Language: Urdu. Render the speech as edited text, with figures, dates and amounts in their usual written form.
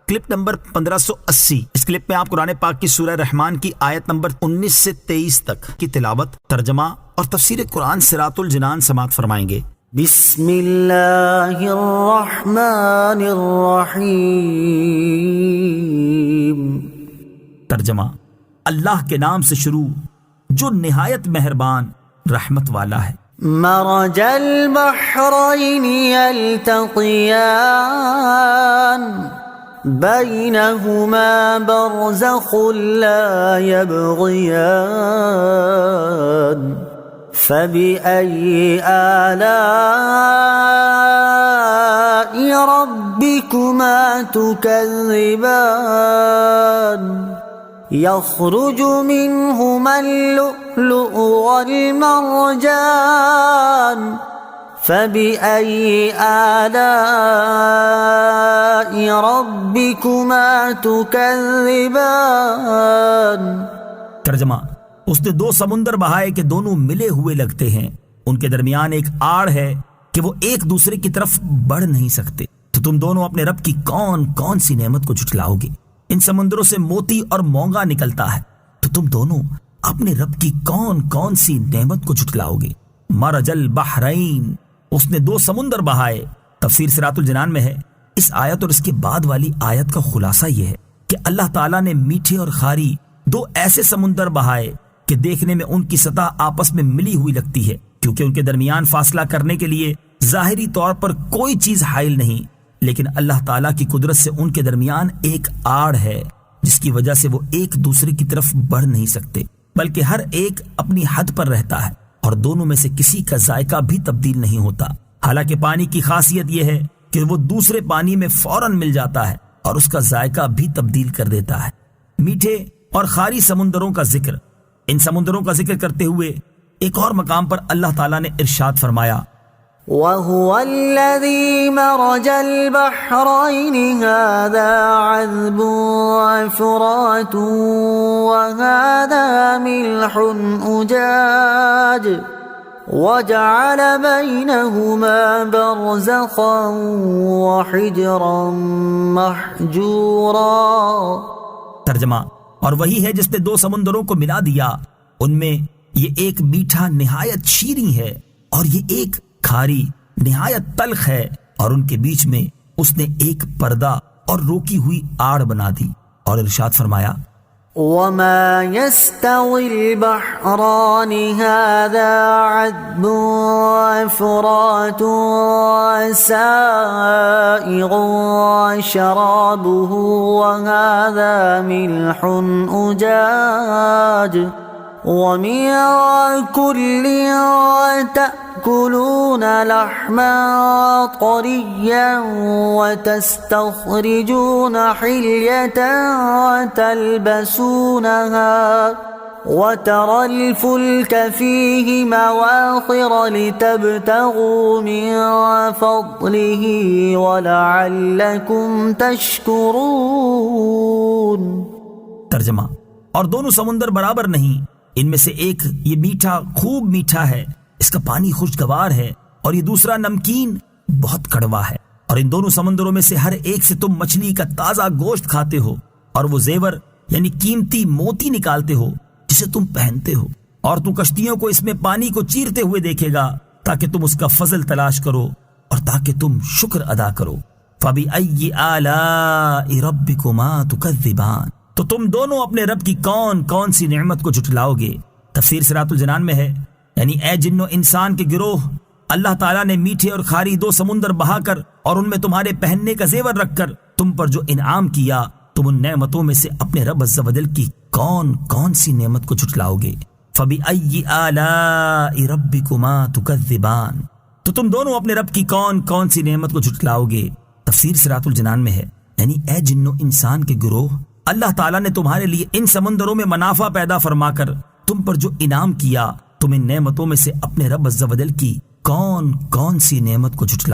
Clip number 1580۔ اس کلپ میں آپ قرآن پاک کی سورہ رحمان کی آیت نمبر 19 سے 23 تک کی تلاوت، ترجمہ اور تفسیر قرآن صراط الجنان سماعت فرمائیں گے۔ بسم اللہ الرحمن الرحیم۔ ترجمہ، اللہ کے نام سے شروع جو نہایت مہربان رحمت والا ہے۔ مرج البحرین یلتقیان بینہما برزخ لا یبغیان فبأي آلاء ربكما تكذبان يخرج منهما اللؤلؤ والمرجان فبأي آلاء ربكما تكذبان۔ ترجمہ، اس نے دو سمندر بہائے کہ دونوں ملے ہوئے لگتے ہیں، ان کے درمیان ایک آڑ ہے کہ وہ ایک دوسرے کی طرف بڑھ نہیں سکتے، تو تم دونوں اپنے رب کی کون کون سی نعمت کو جھٹلاؤ گے؟ ان سمندروں سے موتی اور مونگا نکلتا ہے، تو تم دونوں اپنے رب کی کون کون سی نعمت کو جھٹلاؤ گے؟ مرج البحرین، اس نے دو سمندر بہائے۔ تفسیر صراط الجنان میں ہے، اس آیت اور اس کے بعد والی آیت کا خلاصہ یہ ہے کہ اللہ تعالیٰ نے میٹھے اور خاری دو ایسے سمندر بہائے کہ دیکھنے میں ان کی سطح آپس میں ملی ہوئی لگتی ہے، کیونکہ ان کے درمیان فاصلہ کرنے کے لیے ظاہری طور پر کوئی چیز حائل نہیں، لیکن اللہ تعالیٰ کی قدرت سے ان کے درمیان ایک آڑ ہے جس کی وجہ سے وہ ایک دوسرے کی طرف بڑھ نہیں سکتے، بلکہ ہر ایک اپنی حد پر رہتا ہے اور دونوں میں سے کسی کا ذائقہ بھی تبدیل نہیں ہوتا۔ حالانکہ پانی کی خاصیت یہ ہے کہ وہ دوسرے پانی میں فوراً مل جاتا ہے اور اس کا ذائقہ بھی تبدیل کر دیتا ہے۔ میٹھے اور خاری سمندروں کا ذکر، ان سمندروں کا ذکر کرتے ہوئے ایک اور مقام پر اللہ تعالیٰ نے ارشاد فرمایا، وَهُوَ الَّذِي مَرَجَ الْبَحْرَيْنِ هَذَا عَذْبٌ فُرَاتٌ وَهَذَا مِلْحٌ أُجَاجٌ وَجَعَلَ بَيْنَهُمَا بَرْزَخًا وَحِجْرًا مَحْجُورًا۔ ترجمہ، اور وہی ہے جس نے دو سمندروں کو ملا دیا، ان میں یہ ایک میٹھا نہایت شیریں ہے اور یہ ایک کھاری نہایت تلخ ہے، اور ان کے بیچ میں اس نے ایک پردہ اور روکی ہوئی آڑ بنا دی، اور ارشاد فرمایا، وَمَا يَسْتَوِي الْبَحْرَانِ هَذَا عَذْبٌ فُرَاتٌ سَائِغٌ شَرَابُهُ وَهَذَا مِلْحٌ أُجَاجٌ وَمِن كُلٍّ تَأْكُلُونَ لَحْمًا طَرِيًّا وَتَسْتَخْرِجُونَ حِلْيَةً تَلْبَسُونَهَا وَتَرَى الْفُلْكَ فِيهِ مَوَاخِرَ لِتَبْتَغُوا مِن فَضْلِهِ وَلَعَلَّكُمْ تَشْكُرُونَ۔ ترجمہ، اور دونوں سمندر برابر نہیں، ان میں سے ایک یہ میٹھا خوب میٹھا ہے، اس کا پانی خوشگوار ہے، اور یہ دوسرا نمکین بہت کڑوا ہے، اور ان دونوں سمندروں میں سے ہر ایک سے تم مچھلی کا تازہ گوشت کھاتے ہو، اور وہ زیور یعنی قیمتی موتی نکالتے ہو جسے تم پہنتے ہو، اور تو کشتیوں کو اس میں پانی کو چیرتے ہوئے دیکھے گا تاکہ تم اس کا فضل تلاش کرو اور تاکہ تم شکر ادا کرو۔ فَبِأَيِّ آلَاءِ رَبِّكُمَا تُكَذِّبَانِ، تو تم دونوں اپنے رب کی کون کون سی نعمت کو جھٹلاؤ گے؟ تفسیر صراط الجنان میں ہے، یعنی اے جن و انسان کے گروہ، اللہ تعالیٰ نے میٹھے اور کھاری دو سمندر بہا کر اور ان میں تمہارے پہننے کا زیور رکھ کر تم پر جو انعام کیا، تم ان نعمتوں میں سے اپنے رب عز و جل کی کون کون سی نعمت کو جھٹلاؤ گے؟ فَبِأَيِّ آلَاءِ رَبِّكُمَا تُكَذِّبَانِ، تو تم دونوں اپنے رب کی کون کون سی نعمت کو جھٹلاؤ گے؟ تفسیر صراط الجنان میں ہے، یعنی اے جن و انسان کے گروہ، اللہ تعالیٰ نے تمہارے لیے ان سمندروں میں منافع پیدا فرما کر تم پر جو انعام کیا، تم ان نعمتوں میں سے اپنے رب عز و جل کی کون کون سی نعمت کو جھٹلاؤ